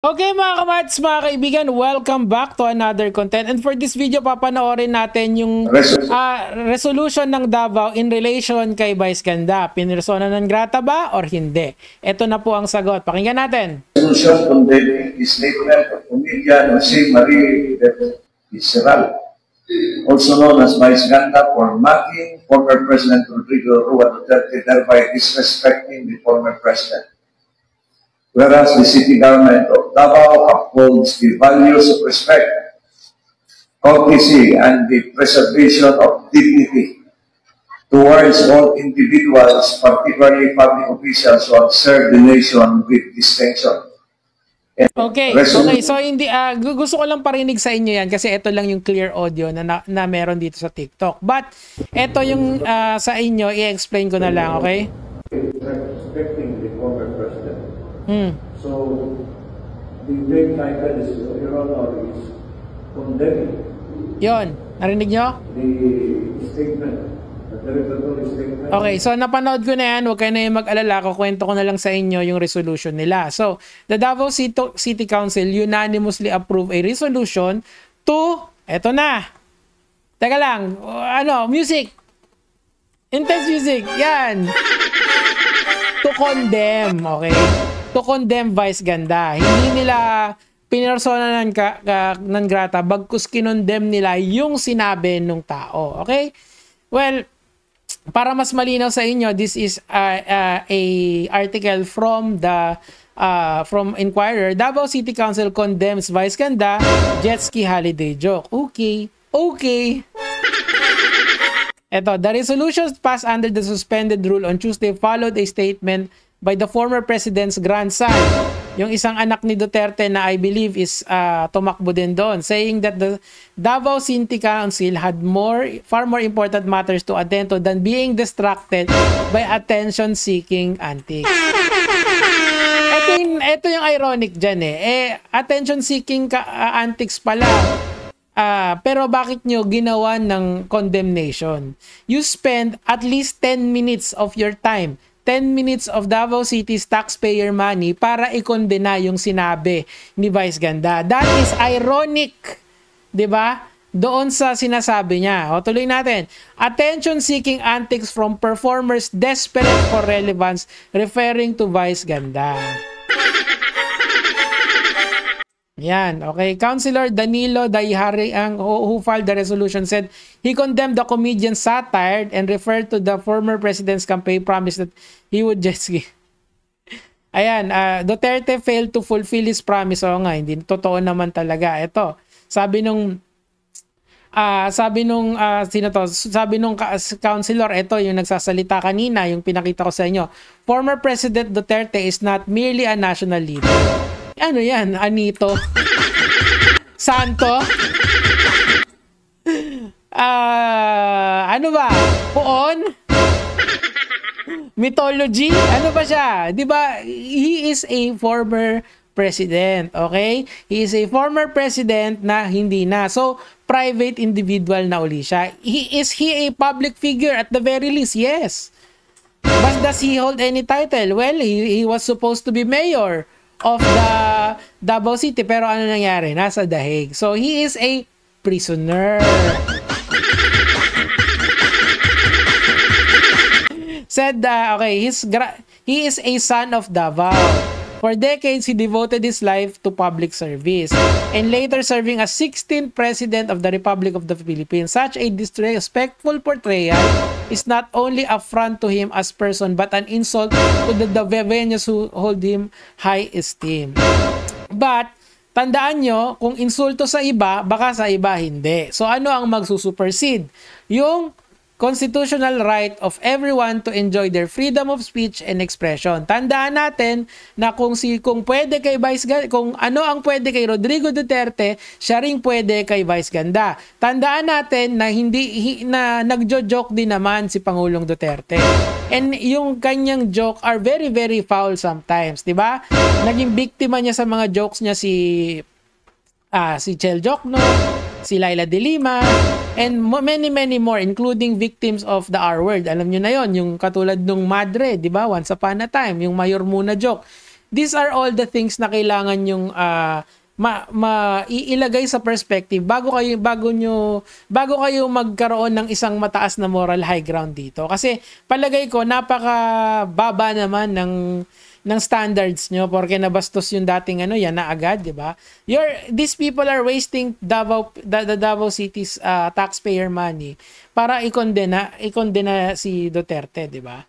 Okay mga kamats, mga kaibigan, welcome back to another content. And for this video, papanoorin natin yung resolution ng Davao in relation kay Vice Ganda. Pinpersona non grata ba or hindi? Ito na po ang sagot. Pakinggan natin. Resolution condemning the statement of comedian Jose Marie Visceral, also known as Vice Ganda, for mocking former President Rodrigo Roa Duterte, thereby disrespecting the former president. Whereas the city government of Davao upholds the values of respect, courtesy, and the preservation of dignity towards all individuals, particularly public officials who have served the nation with distinction. Okay, so hindi gusto ko lang parinig sa inyo yan kasi ito lang yung clear audio na meron dito sa TikTok. But ito yung sa inyo, i-explain ko na lang, okay? Respecting the former president. So, the main title is, Your Honor, is condemning. Yon, narinig nyo? The statement, the derogatory statement. Okay, so napanood ko na yan. Huwag kayo na yung mag-alala. Kukwento ko na lang sa inyo yung resolution nila. So, the Davao City Council unanimously approve a resolution to, eto na. Teka lang, music. Intense music, yan. To condemn, okay? To condemn Vice Ganda. Hindi nila pinersona ng grata, bagkus kinondemn nila yung sinabi ng tao. Okay? Well, para mas malinaw sa inyo, this is a article from the from Inquirer. Davao City Council condemns Vice Ganda jet ski holiday joke. Okay. Ito, the resolutions passed under the suspended rule on Tuesday followed a statement by the former president's grandson, yung isang anak ni Duterte na I believe is tumakbo din doon, saying that the Davao City Council had far more important matters to attend to than being distracted by attention-seeking antics. Ito yung ironic dyan attention-seeking antics pala. Pero bakit nyo ginawa ng condemnation? You spend at least 10 minutes of your time, 10 minutes of Davao City's taxpayer money para ikondena yung sinabi ni Vice Ganda. That is ironic, 'di ba? Doon sa sinasabi niya. O tuloy natin. Attention-seeking antics from performers desperate for relevance, referring to Vice Ganda. Yan, okay. Councilor Danilo Dayhari who filed the resolution said he condemned the comedian's satire and referred to the former president's campaign promise that he would just Ayan, Duterte failed to fulfill his promise. O nga, hindi totoo naman talaga. Ito, sabi nung councilor, ito yung nagsasalita kanina, yung pinakita ko sa inyo. Former President Duterte is not merely a national leader. Ano yan? Anito? Santo? Ano ba? Poon? Mythology? Ano ba siya? Diba? He is a former president. Okay? He is a former president na hindi na. So, private individual na uli siya. Is he a public figure at the very least? Yes. But does he hold any title? Well, he was supposed to be mayor of the Davao City, pero ano nangyari? Nasa The Hague. So he is a prisoner. Said okay, he is a son of Davao. For decades, he devoted his life to public service and later serving as 16th President of the Republic of the Philippines. Such a disrespectful portrayal is not only affront to him as person but an insult to the Daveños who hold him high esteem. But, tandaan nyo, kung insulto sa iba, baka sa iba hindi. So, ano ang magsusupersede? Yung constitutional right of everyone to enjoy their freedom of speech and expression. Tandaan natin na kung pwede kay Vice Ganda, kung ano ang pwede kay Rodrigo Duterte, siya ring pwede kay Vice Ganda. Tandaan natin na na nagjo-joke din naman si Pangulong Duterte. And yung kanyang joke are very very foul sometimes, 'di ba? Naging biktima niya sa mga jokes niya si Chel Jokno, si Laila De Lima, and many more, including victims of the R word. Alam nyo na yon, yung katulad nung madre, di ba? Once upon a time, yung Mayor Muna joke. these are all the things na kailangan yung iilagay sa perspective bago kayo magkaroon ng isang mataas na moral high ground dito. Kasi palagay ko napakababa naman ng standards nyo porque nabastos yung dating yan na agad, di ba? These people are wasting the Davao City's taxpayer money para ikondena si Duterte, di ba?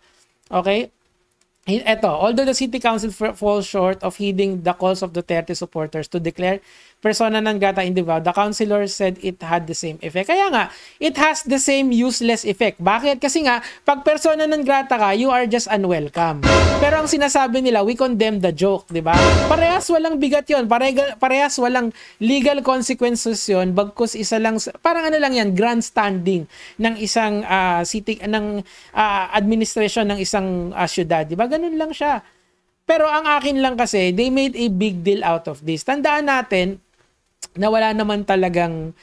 Okay? Ito, although the city council falls short of heeding the calls of Duterte supporters to declare persona non grata in Davao, the councilor said it had the same effect. Kaya nga, it has the same useless effect. Bakit? Kasi nga, pag persona non grata ka, you are just unwelcome. Pero ang sinasabi nila, we condemn the joke, di ba? Parehas walang bigat yon, parehas walang legal consequences yon, bagkus isa lang, parang lang yan, grandstanding ng isang city, ng administration ng isang syudad, di ba? Ganun lang siya. Pero ang akin lang kasi, they made a big deal out of this. Tandaan natin na wala naman talagang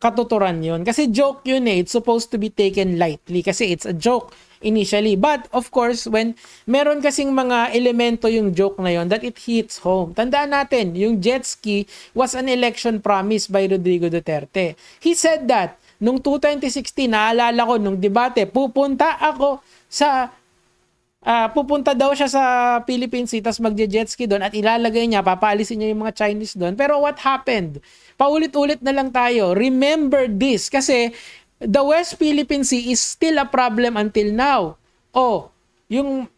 katuturan yun. Kasi joke yun eh. It's supposed to be taken lightly kasi it's a joke initially. But of course, when meron kasing mga elemento yung joke na yun, that it hits home. Tandaan natin, yung jet ski was an election promise by Rodrigo Duterte. He said that nung 2016, naalala ko nung debate, pupunta daw siya sa Philippine Sea tapos magje-jet ski doon at ilalagay niya, papaalisin niya yung mga Chinese doon. Pero what happened? Paulit-ulit na lang tayo. Remember this kasi the West Philippine Sea is still a problem until now. Yung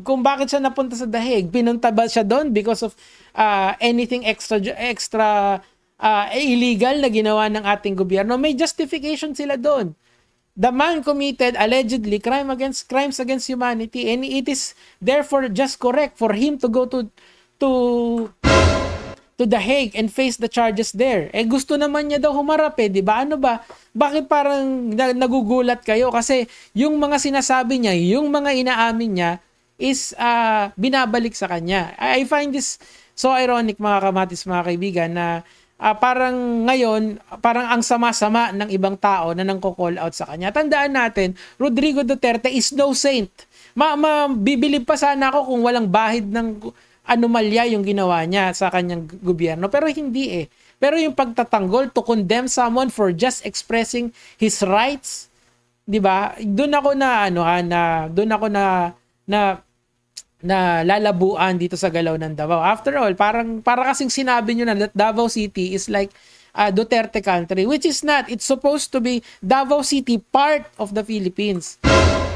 kung bakit siya napunta sa The Hague, pinunta ba siya doon because of anything extra illegal na ginawa ng ating gobyerno? May justification sila doon. The man committed allegedly crimes against humanity, and it is therefore just correct for him to go to The Hague and face the charges there. Gusto naman niya daw humarap di ba? Ano ba? Bakit parang nagugulat kayo? Kasi yung mga sinasabi niya, yung mga inaamin niya is binabalik sa kanya. I find this so ironic, mga kamatis, mga kaibigan, na parang ngayon, parang ang sama-sama ng ibang tao na nangko-call out sa kanya. Tandaan natin, Rodrigo Duterte is no saint. Bibilib pa sana ako kung walang bahid ng anomalya yung ginawa niya sa kanyang gobyerno. Pero hindi Pero yung pagtatanggol to condemn someone for just expressing his rights, di ba? Doon ako na lalabuan dito sa galaw ng Davao. After all, para kasing sinabi nyo na that Davao City is like Duterte country, which is not. It's supposed to be Davao City part of the Philippines.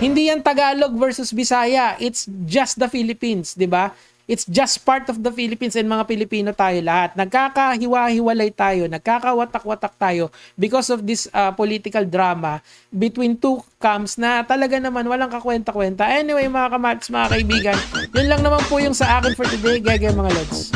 Hindi yan Tagalog versus Bisaya. It's just the Philippines, di ba? It's just part of the Philippines, and mga Pilipino tayo lahat. Nagkakahiwa-hiwalay tayo, nagkakawatak-watak tayo because of this political drama between two camps na talaga naman walang kakwenta-kwenta. Anyway, mga kamats, mga kaibigan, yun lang naman po yung sa akin for today, mga lods.